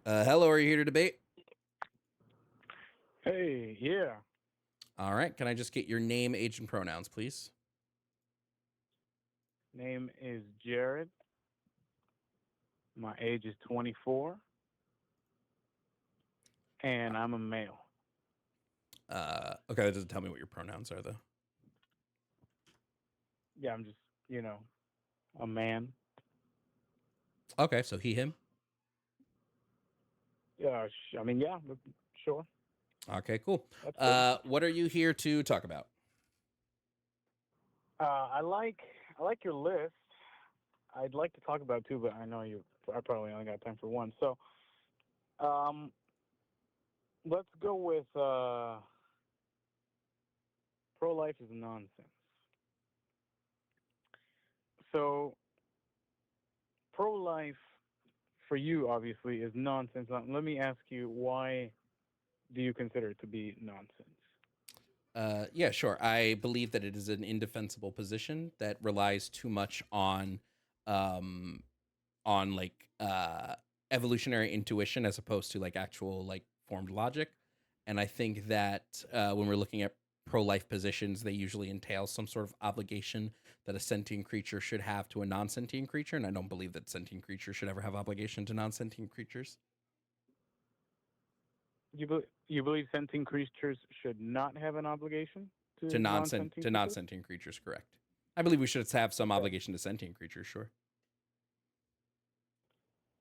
Hello, are you here to debate? Hey, yeah. All right, can I just get your name, age, and pronouns, please? Name is Jared. My age is 24, and I'm a male. Okay, that doesn't tell me what your pronouns are, though. Yeah, I'm just, you know, a man. Okay, so he, him. Yeah, I mean, yeah, sure. Okay, cool. That's cool. What are you here to talk about? I like I like your list. I'd like to talk about two, but I know you. I probably only got time for one. So, um, let's go with pro-life is nonsense. So, pro-life for you obviously is nonsense. Let me ask you, why do you consider it to be nonsense? Yeah, sure. I believe that it is an indefensible position that relies too much um, on like evolutionary intuition as opposed to like actual like formed logic. And I think that when we're looking at pro-life positions, they usually entail some sort of obligation that a sentient creature should have to a non-sentient creature, and I don't believe that sentient creatures should ever have obligation to non-sentient creatures. You believe sentient creatures should not have an obligation to To non-sentient creatures? non-sentient creatures, correct. I believe we should have some Okay. obligation to sentient creatures, sure.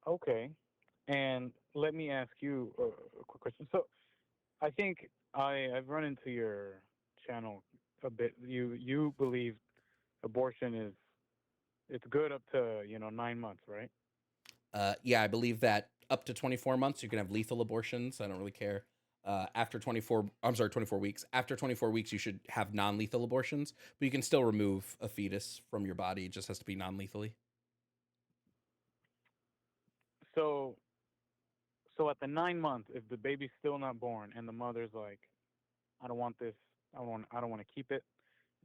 Okay. And let me ask you a quick question. So I think I've run into your channel a bit. You believe abortion is it's good up to 9 months, right? Yeah, I believe that up to 24 months you can have lethal abortions. I don't really care. After 24, I'm sorry, 24 weeks. After 24 weeks, you should have non-lethal abortions, but you can still remove a fetus from your body. It just has to be non-lethally. So so at the 9 months, if the baby's still not born and the mother's like, I don't want this, I don't want to keep it,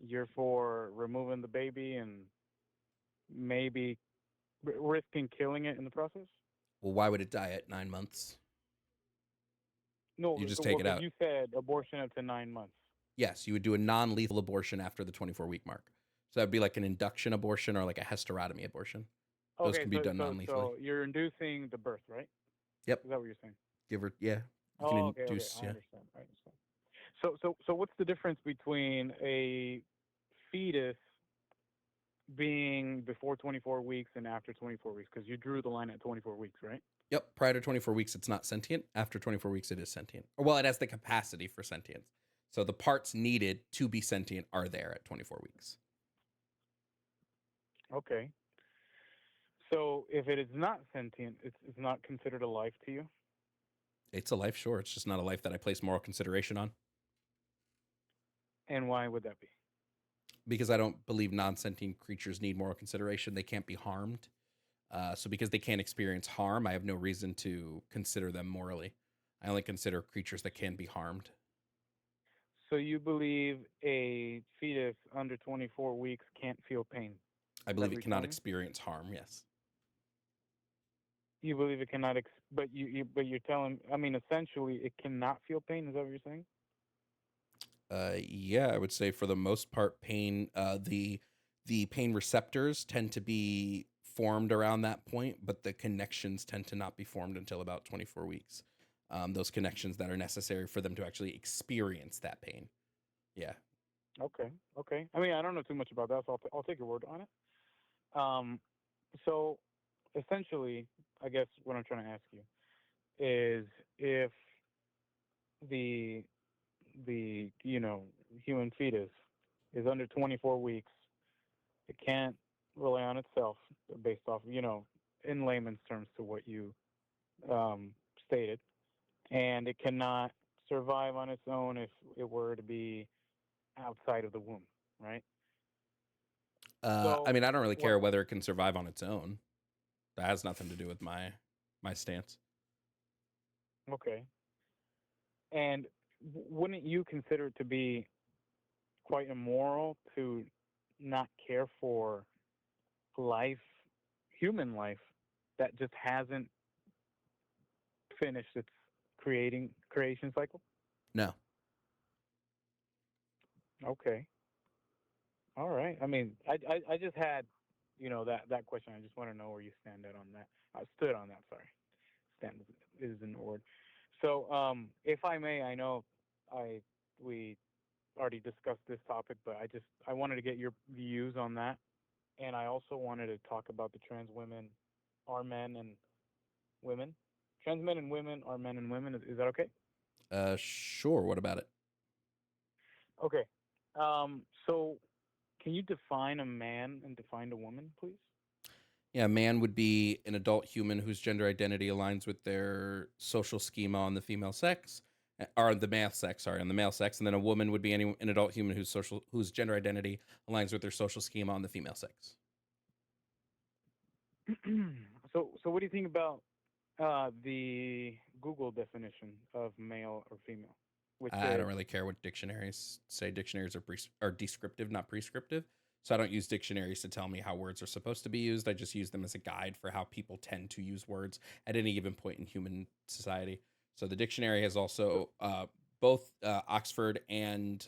you're for removing the baby and maybe risking killing it in the process? Well, why would it die at 9 months? You No, just take well, it because out. you said abortion up to 9 months. Yes, you would do a non-lethal abortion after the 24-week mark. So that'd be like an induction abortion or like a hysterotomy abortion. Those Okay, can be so done so non-lethally. so you're inducing the birth, right? Yep. Is that what you're saying? Give her, yeah. You can Oh, okay, okay, induce, I yeah. understand. I understand. So what's the difference between a fetus being before 24 weeks and after 24 weeks? Because you drew the line at 24 weeks, right? Yep. Prior to 24 weeks, it's not sentient. After 24 weeks, it is sentient. Or, well, it has the capacity for sentience. So the parts needed to be sentient are there at 24 weeks. Okay. So if it is not sentient, it's not considered a life to you. It's a life, sure. It's just not a life that I place moral consideration on And why would that be? because I don't believe non sentient creatures need moral consideration. They can't be harmed. So because they can't experience harm, I have no reason to consider them morally. I only consider creatures that can be harmed. So you believe a fetus under 24 weeks can't feel pain? I Is that believe what it you're cannot telling me? experience harm. Yes. You believe it cannot, but but you're telling. I mean, essentially, it cannot feel pain. Is that what you're saying? Yeah, I would say for the most part, pain. The pain receptors tend to be formed around that point, but the connections tend to not be formed until about 24 weeks. Those connections that are necessary for them to actually experience that pain. Yeah. Okay, okay. I mean, I don't know too much about that, so I'll take your word on it. Um, so essentially, I guess what I'm trying to ask you is if the the human fetus is under 24 weeks, it can't rely on itself based off in layman's terms to what you um, stated, and it cannot survive on its own if it were to be outside of the womb, right? I So mean, I don't really what? care whether it can survive on its own. That has nothing to do with my stance. Okay, and wouldn't you consider it to be quite immoral to not care for life, human life, that just hasn't finished its creation cycle? No. Okay. All right. I mean, I just had, that question. I just want to know where you stand at on that. I stood on that. Sorry, stand is an word. So, if I may, I know I we already discussed this topic, but I wanted to get your views on that, and I also wanted to talk about the trans women are men and women. Trans men and women are men and women. Is that okay? Sure. What about it? Okay. So can you define a man and define a woman, please? Yeah, man would be an adult human whose gender identity aligns with their social schema on the female sex, or the male sex, sorry, on the male sex, and then a woman would be an adult human whose gender identity aligns with their social schema on the female sex. So what do you think about the Google definition of male or female, which I don't is really care what dictionaries say. Dictionaries are descriptive, not prescriptive. So I don't use dictionaries to tell me how words are supposed to be used. I just use them as a guide for how people tend to use words at any given point in human society. So the dictionary has also both Oxford and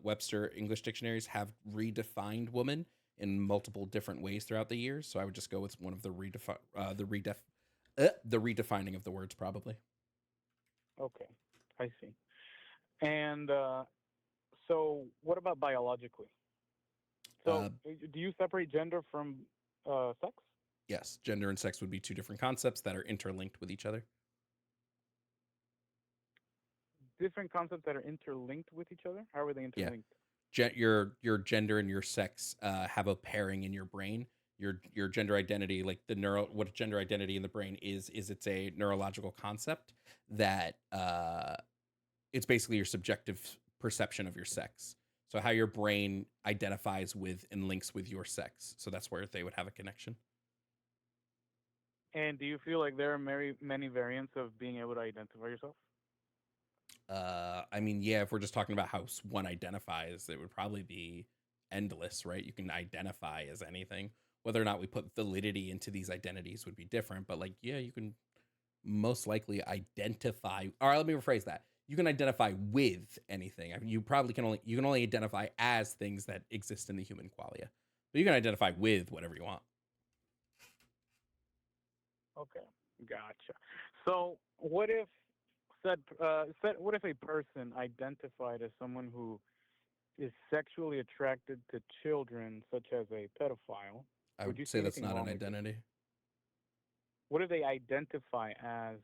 Webster English dictionaries have redefined woman in multiple different ways throughout the years. So I would just go with one of the redefining of the words probably. okay. I see. And so what about biologically? So Uh, do you separate gender from sex? Yes, gender and sex would be two different concepts that are interlinked with each other. Different concepts that are interlinked with each other? How are they Yeah, interlinked? your gender and your sex have a pairing in your brain. Your gender identity, like the neuro, what gender identity in the brain is it's a neurological concept that it's basically your subjective perception of your sex. So how your brain identifies with and links with your sex. So that's where they would have a connection. And do you feel like there are many variants of being able to identify yourself? I mean, yeah, if we're just talking about how one identifies, it would probably be endless, right? You can identify as anything. Whether or not we put validity into these identities would be different, but like, yeah, you can most likely identify. All right, let me rephrase that. You can identify with anything. I mean, you can only identify as things that exist in the human qualia, but you can identify with whatever you want. Okay, gotcha. So what if a person identified as someone who is sexually attracted to children, such as a pedophile? I Would would you say see that's anything not an wrong with this? identity. What if they identify as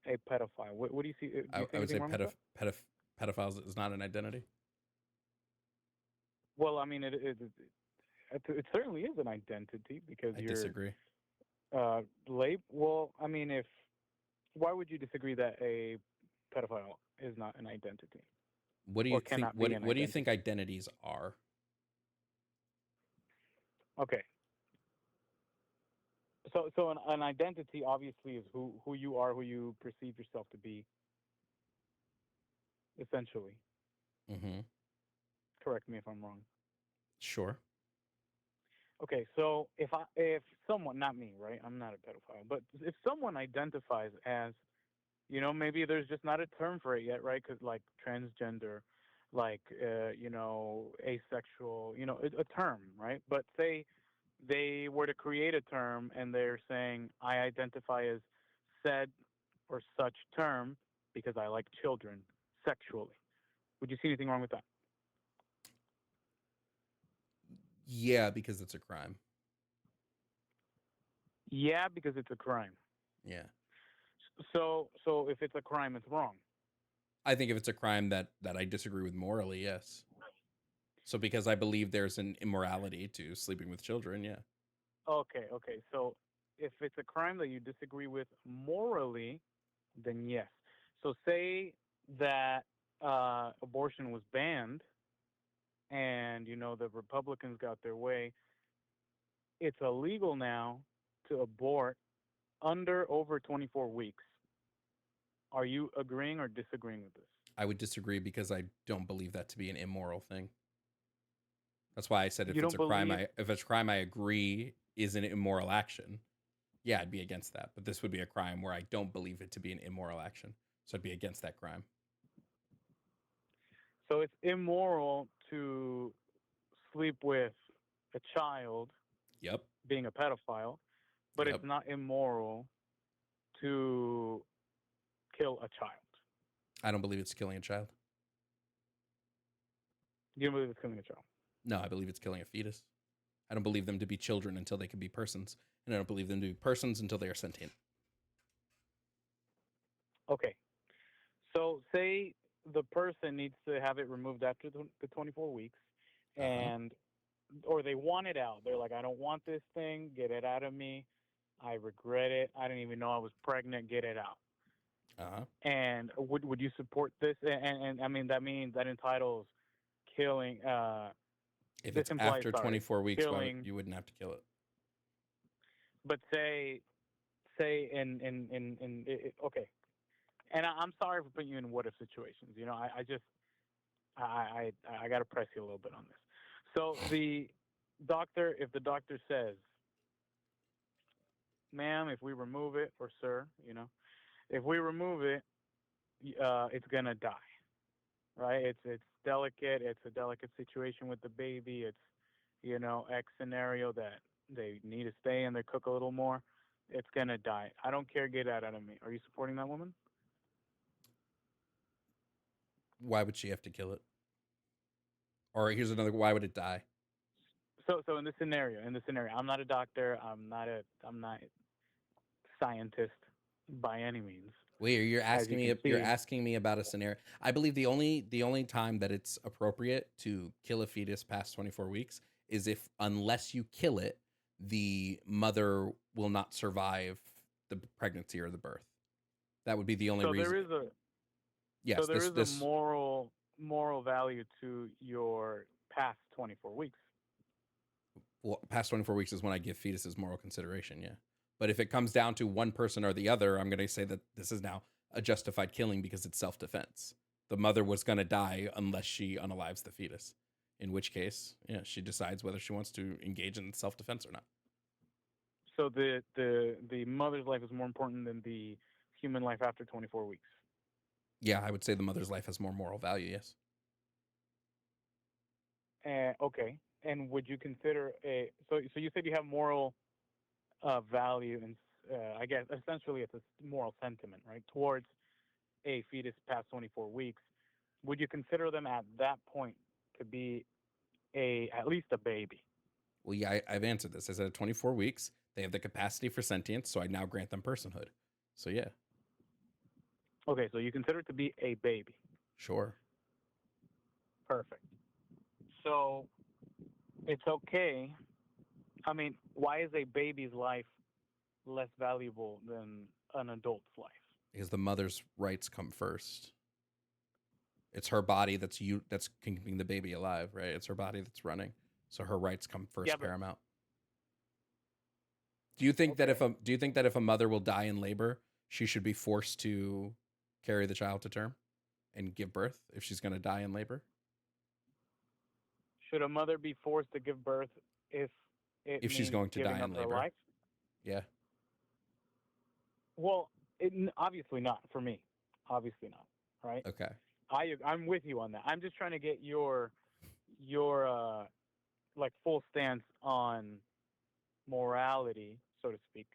a pedophile? What do you see? Do you see I would anything say wrong with that? pedophiles is not an identity. Well, I mean, it certainly is an identity because I you're disagree. Well, I mean, if why would you disagree that a pedophile is not an identity What do you or think? cannot be an What do you think identity? identities are? Okay, so an identity obviously is who you are, who you perceive yourself to be, essentially. Mm-hmm. Correct me if I'm wrong. Sure. Okay, so if someone, not me, right? I'm not a pedophile, but if someone identifies as, maybe there's just not a term for it yet, right? Because like transgender, like asexual, a term, right? But say they were to create a term and they're saying I identify as said or such term because I like children sexually. Would you see anything wrong with that? Yeah, because it's a crime. Yeah, because it's a crime. Yeah. So if it's a crime, it's wrong. I think if it's a crime that I disagree with morally, yes. So because I believe there's an immorality to sleeping with children, yeah. Okay. So if it's a crime that you disagree with morally, then yes. So say that abortion was banned, and the Republicans got their way. It's illegal now to abort under over 24 weeks. Are you agreeing or disagreeing with this? I would disagree because I don't believe that to be an immoral thing. That's why I said You don't believe. if it's a crime I agree is an immoral action, yeah, I'd be against that. But this would be a crime where I don't believe it to be an immoral action, so I'd be against that crime. So it's immoral to sleep with a child, Yep, being a pedophile, but yep. it's not immoral to kill a child. I don't believe it's killing a child. You don't believe it's killing a child. No, I believe it's killing a fetus. I don't believe them to be children until they can be persons, and I don't believe them to be persons until they are sentient. Okay. So say the person needs to have it removed after the 24 weeks, Uh huh. and or they want it out. They're like, I don't want this thing. Get it out of me. I regret it. I didn't even know I was pregnant. Get it out. Uh huh. And would you support this? And I mean that means that entitles killing. If This it's implies, after sorry, 24 weeks, why would killing. you wouldn't have to kill it? But say in it, okay. And I'm sorry for putting you in what if situations. You know, I just I got to press you a little bit on this. So the doctor, if the doctor says, "Ma'am, if we remove it," or "Sir," you know, if we remove it, it's gonna die, right? It's delicate. It's a delicate situation with the baby. It's X scenario that they need to stay and they cook a little more. It's gonna die. I don't care. Get that out of me. Are you supporting that woman? Why would she have to kill it? Or here's another: why would it die? So in this scenario, I'm not a doctor. I'm not scientist by any means, Wait, as you can you're see. asking me about a scenario. I believe the only time that it's appropriate to kill a fetus past 24 weeks is if, unless you kill it, the mother will not survive the pregnancy or the birth. That would be the only So reason. there is a Yes, this moral value to your past 24 weeks. well, past 24 weeks is when I give fetuses moral consideration, yeah. But if it comes down to one person or the other, I'm going to say that this is now a justified killing because it's self-defense. The mother was going to die unless she unalives the fetus. In which case, yeah, she decides whether she wants to engage in self-defense or not. So the mother's life is more important than the human life after 24 weeks. Yeah, I would say the mother's life has more moral value, yes. Okay. And would you consider a so you said you have moral value and I guess essentially it's a moral sentiment, right, towards a fetus past 24 weeks. Would you consider them at that point to be a at least a baby? Well, yeah, I've answered this. I said at 24 weeks, they have the capacity for sentience, so I now grant them personhood. So yeah, Okay, so you consider it to be a baby. sure. Perfect. So it's okay. I mean, why is a baby's life less valuable than an adult's life? Because the mother's rights come first. It's her body that's keeping the baby alive, right? It's her body that's running, so her rights come Yeah, first, but paramount. okay. Do you think that if a mother will die in labor, she should be forced to carry the child to term and give birth if she's going to die in labor? Should a mother be forced to give birth if it If she's means going to die giving up in her labor, life? yeah. Well, obviously not for me. Obviously not. Right? Okay. I'm with you on that. I'm just trying to get your like full stance on morality, so to speak.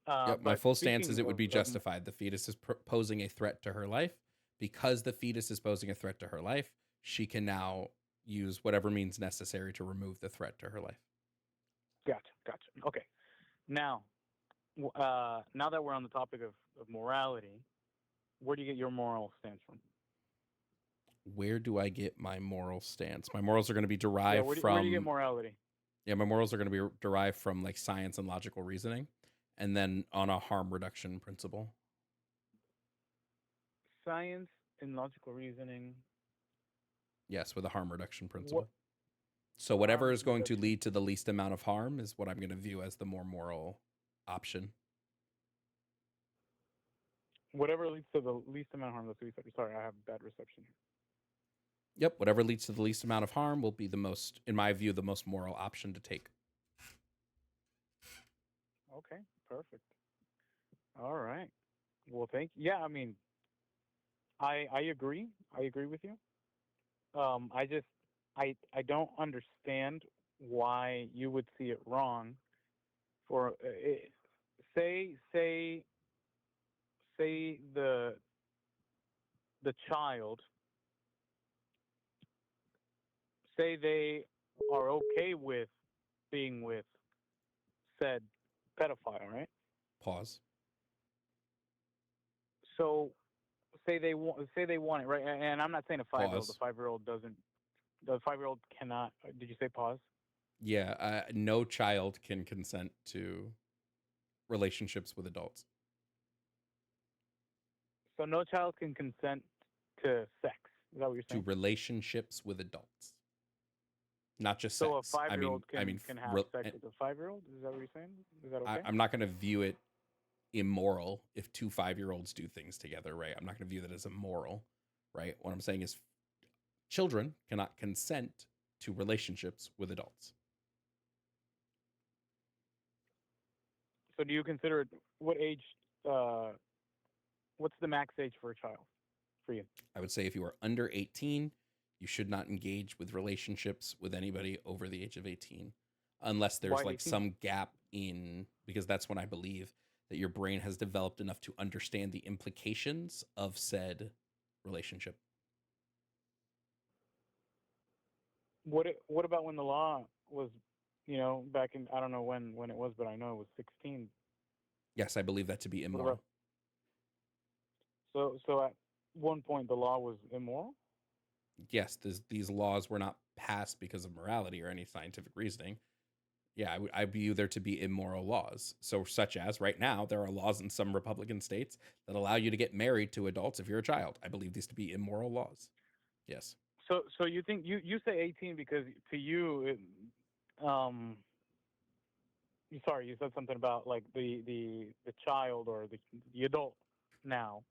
Yep. My But full stance is speaking it would be of justified. The fetus is posing a threat to her life. Because the fetus is posing a threat to her life, she can now use whatever means necessary to remove the threat to her life. gotcha. Okay. Now, now that we're on the topic of morality, where do you get your moral stance from? Where do I get my moral stance? My morals are going to be Yeah, derived where do you get from morality? yeah, my morals are going to be derived from like science and logical reasoning, and then on a harm reduction principle. Science and logical reasoning. Yes, with a harm reduction What principle. So whatever harm is going to reduction? lead to the least amount of harm is what I'm going to view as the more moral option. Whatever leads to the least amount of harm. That's what you said. Sorry, I have bad reception here. Yep, whatever leads to the least amount of harm will be the most, in my view, the most moral option to take. Okay, perfect. All right. Well, thank you. Yeah, I mean, I agree. I agree with you. I just I don't understand why you would see it wrong for say say say the child, say they are okay with being with said pedophile, right? Pause. So say they want it, right? And I'm not saying a 5 year old. The Pause. 5 year old doesn't. The 5 year old cannot. Did you say pause? Yeah, no child can consent to relationships with adults. So no child can consent to sex. Is that what you're To saying? relationships with adults, not just So a sex. 5 year old I can mean, can have sex with a 5 year old. Is that what you're saying? Is that okay? I'm not going to view it immoral if two 5 year olds do things together, right? I'm not going to view that as immoral, right? What I'm saying is children cannot consent to relationships with adults. So do you consider it what age? Uh, what's the max age for a child for you? I would say if you are under 18, you should not engage with relationships with anybody over the age of 18 unless Why there's like 18? some gap in, because that's when I believe that your brain has developed enough to understand the implications of said relationship. What about when the law was, back in, I don't know when it was, but I know it was 16. Yes, I believe that to be What about, immoral. so at one point the law was immoral? Yes, these laws were not passed because of morality or any scientific reasoning. Yeah, I view there to be immoral laws. So, such as right now, there are laws in some Republican states that allow you to get married to adults if you're a child. I believe these to be immoral laws. Yes. So you think you say 18 because to you, sorry, you said something about like the child or the adult now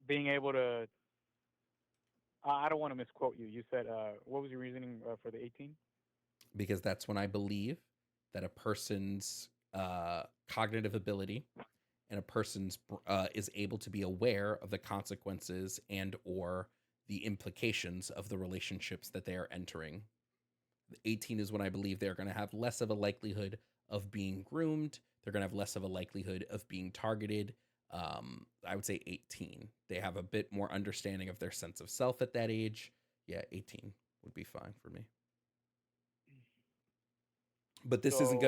being able to. I don't want to misquote you. You said what was your reasoning for the 18? Because that's when I believe that a person's cognitive ability and a person's is able to be aware of the consequences and or the implications of the relationships that they are entering. 18 is when I believe they're going to have less of a likelihood of being groomed. They're going to have less of a likelihood of being targeted. I would say 18. They have a bit more understanding of their sense of self at that age. Yeah, 18 would be fine for me. But So this isn't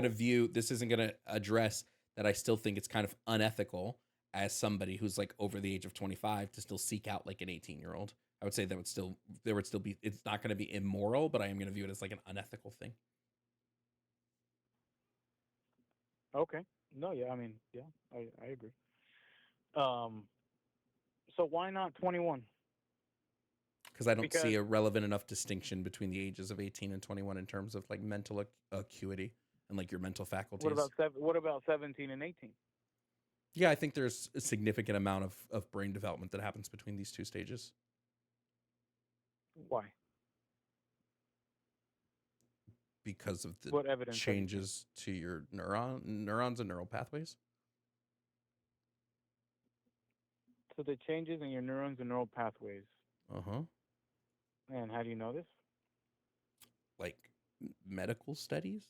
going to address that I still think it's kind of unethical as somebody who's like over the age of 25 to still seek out like an 18-year-old. I would say there would still be, it's not going to be immoral, but I am going to view it as like an unethical thing. okay, no, yeah, I mean, yeah, I agree. Um, so why not 21? Because I don't see Because a relevant enough distinction between the ages of 18 and 21 in terms of like mental acuity and like your mental faculties. what about 17 and 18? Yeah, I think there's a significant amount of brain development that happens between these two stages Why? because of the What evidence have you seen? changes to your neurons and neural pathways. So the changes in your neurons and neural pathways. Uh-huh. And how do you know this? Like medical studies?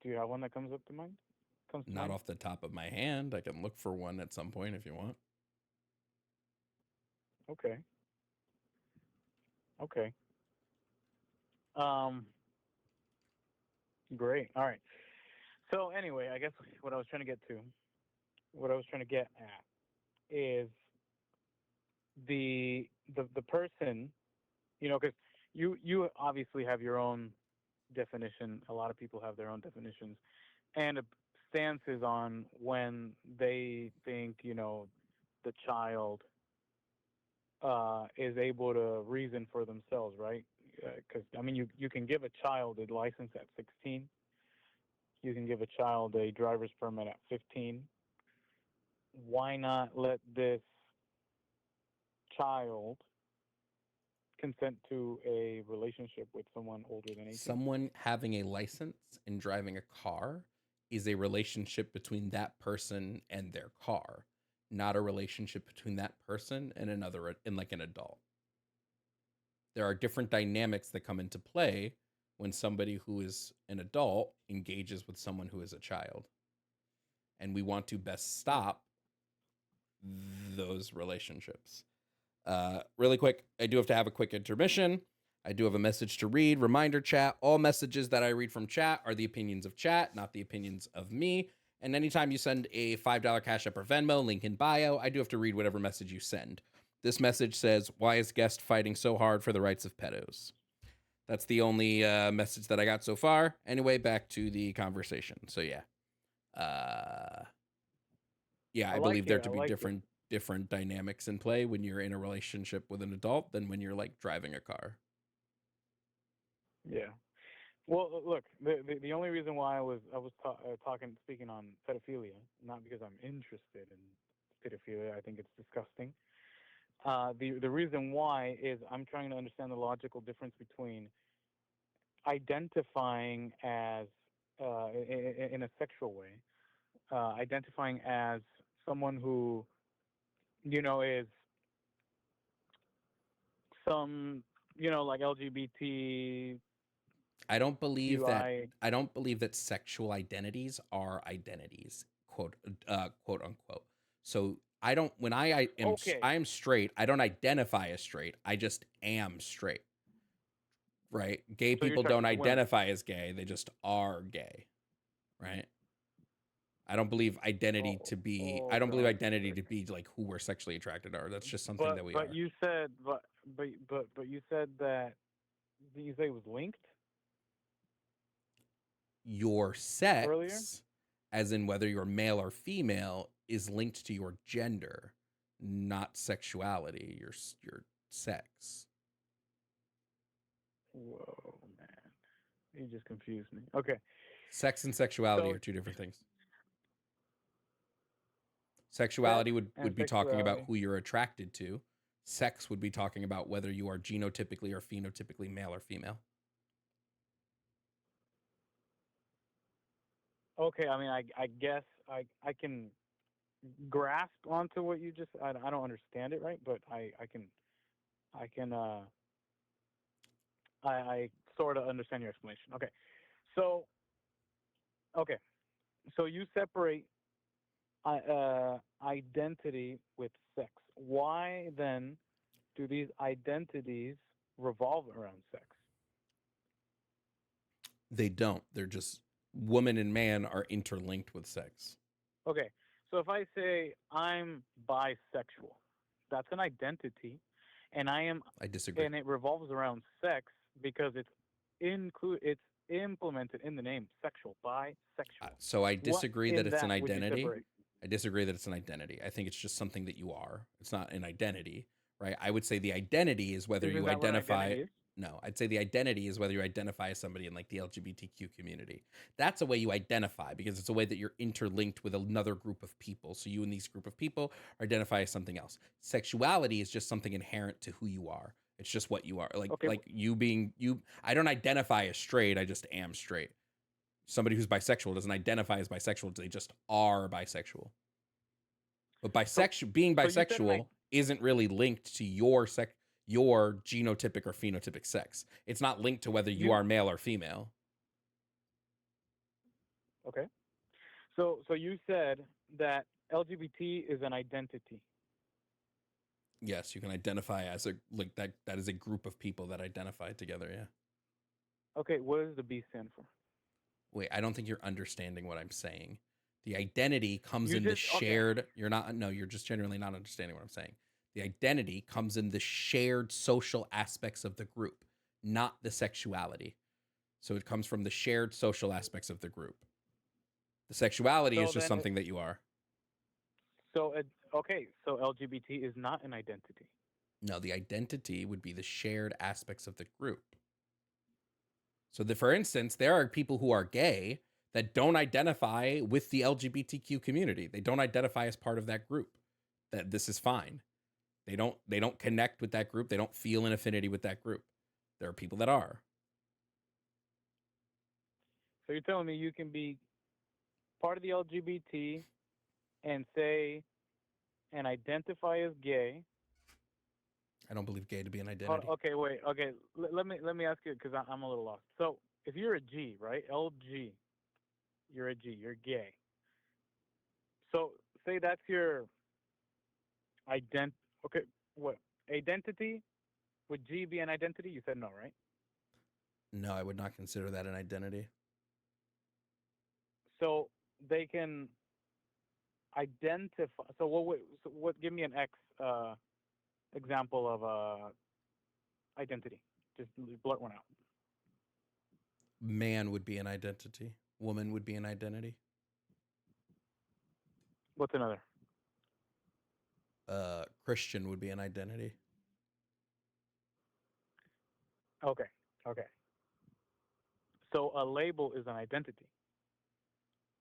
Do you have one that comes up to mind? Comes to Not mind? off the top of my hand. I can look for one at some point if you want. Okay. Okay. Um. Great. All right. So anyway, I guess what I was trying to get to, what I was trying to get at, is the person, because you obviously have your own definition. A lot of people have their own definitions and stances on when they think the child is able to reason for themselves, right? Because I mean, you can give a child a license at 16. You can give a child a driver's permit at 15. Why not let this child consent to a relationship with someone older than 18? Someone having a license and driving a car is a relationship between that person and their car, not a relationship between that person and another, and like an adult. There are different dynamics that come into play when somebody who is an adult engages with someone who is a child. And we want to best stop those relationships. Really quick, I do have to have a quick intermission. I do have a message to read. Reminder, chat, all messages that I read from chat are the opinions of chat, not the opinions of me. And anytime you send a $5 Cash App or Venmo, link in bio, I do have to read whatever message you send. This message says, "Why is guest fighting so hard for the rights of pedos?" That's the only message that I got so far. Anyway, back to the conversation. So yeah, uh, yeah, I I like believe there it. to I be like it. different dynamics in play when you're in a relationship with an adult than when you're like driving a car. Yeah. Well, look, the only reason why I was speaking on pedophilia, not because I'm interested in pedophilia. I think it's disgusting. The reason why is I'm trying to understand the logical difference between identifying as in a sexual way, identifying as someone who is some like LGBTQI. I don't believe that sexual identities are identities, quote unquote. So I don't when Okay, I am straight, I don't identify as straight. I just am straight, right? Gay so you're people trying don't to swim. identify as gay, they just are gay, right? Oh, oh, I don't believe got you. identity Okay. to be like who we're sexually attracted to. That's just something But that we but are. you said but you said that did you say it was linked Your earlier? sex, as in whether you're male or female, is linked to your gender, not sexuality. Your sex. Whoa, man, you just confused me. Okay, Sex and sexuality so are two different things. sex Sexuality and would be talking about sexuality. who you're attracted to. Sex would be talking about whether you are genotypically or phenotypically male or female. Okay, I mean, I guess I can grasp onto what you just. I don't understand it right, but I can I sort of understand your explanation. Okay, so okay, so you separate identity with sex. Why then do these identities revolve around sex? They don't. They're just woman and man are interlinked with sex. Okay, so if I say I'm bisexual, that's an identity, and I disagree. and it revolves around sex because it's implemented in the name sexual, bisexual. So I What disagree that in it's an that would you identity. separate? I disagree that it's an identity. I think it's just something that you are. It's not an identity, right? I would say the identity is whether Isn't you that what an identify. identity is? No, I'd say the identity is whether you identify as somebody in like the LGBTQ community. That's a way you identify because it's a way that you're interlinked with another group of people. So you and these group of people identify as something else. Sexuality is just something inherent to who you are. It's just what you are. Okay, Like you being you. I don't identify as straight. I just am straight. Somebody who's bisexual doesn't identify as bisexual, they just are bisexual. But so being so you said bisexual isn't really linked to your genotypic or phenotypic sex. It's not linked to whether you you are male or female. okay. So you said that LGBT is an identity. Yes, you can identify as a like that is a group of people that identify together, yeah. Okay, what does the B stand for? Wait, I don't think you're understanding what I'm saying. The identity comes You in the just okay. shared, you're not, no, you're just generally not understanding what I'm saying. The identity comes in the shared social aspects of the group, not the sexuality. So it comes from the shared social aspects of the group. The sexuality is So just then something that you are. so okay, so LGBT is not an identity. No, the identity would be the shared aspects of the group. So, for instance, there are people who are gay that don't identify with the LGBTQ community. They don't identify as part of that group. That this is fine. They don't connect with that group. They don't feel an affinity with that group. There are people that are. So you're telling me you can be part of the LGBT and say and identify as gay. I don't believe gay to be an Hold, identity. okay, wait. Okay, let me ask you because I'm a little lost. So if you're a G, right? LG, you're a G. You're gay. So say that's your ident. Okay, what identity? Would G be an identity? You said no, right? No, I would not consider that an identity. So they can identify. So what? So what? Give me an example of identity. Just blurt one out. Man would be an identity. Woman would be an identity. What's another? Christian would be an identity. Okay. Okay. So a label is an identity.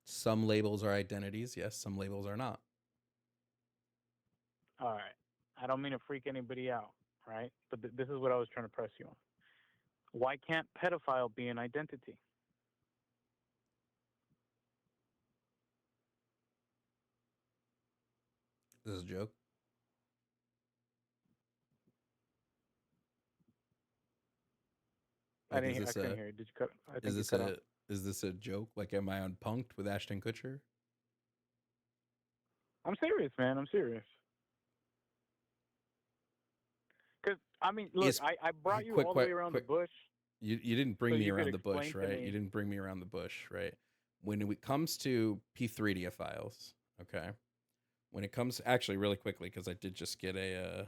Some labels are identities. Yes, some labels are not. All right. I don't mean to freak anybody out, right? But this is what I was trying to press you on. Why can't pedophile be an identity? This is a joke. I Like, didn't. I couldn't hear you. Did you cut? I is think you this cut off. a is this a joke? Like, am I on Punked with Ashton Kutcher? I'm serious, man. I'm serious. Because I mean, look, Is I brought you quick, all the way quick, around the quick. bush You didn't so bring me you could around the bush, explain to right? You me. didn't bring me around the bush, right? When it comes to P3 files, okay. When it comes, actually, really quickly, because I did just get a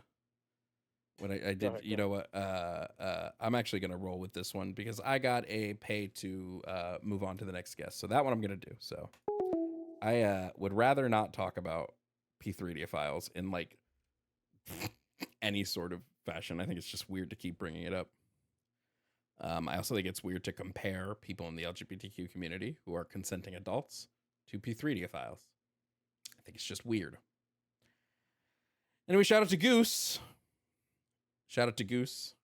when I Go did, ahead. Go you ahead. know what? I'm actually gonna roll with this one because I got a pay to move on to the next guest. So that one I'm gonna do. So I would rather not talk about P3 files in like any sort of fashion. I think it's just weird to keep bringing it up. I also think it's weird to compare people in the LGBTQ community who are consenting adults to P3 files. I think it's just weird. Anyway, shout out to Goose. Shout out to Goose.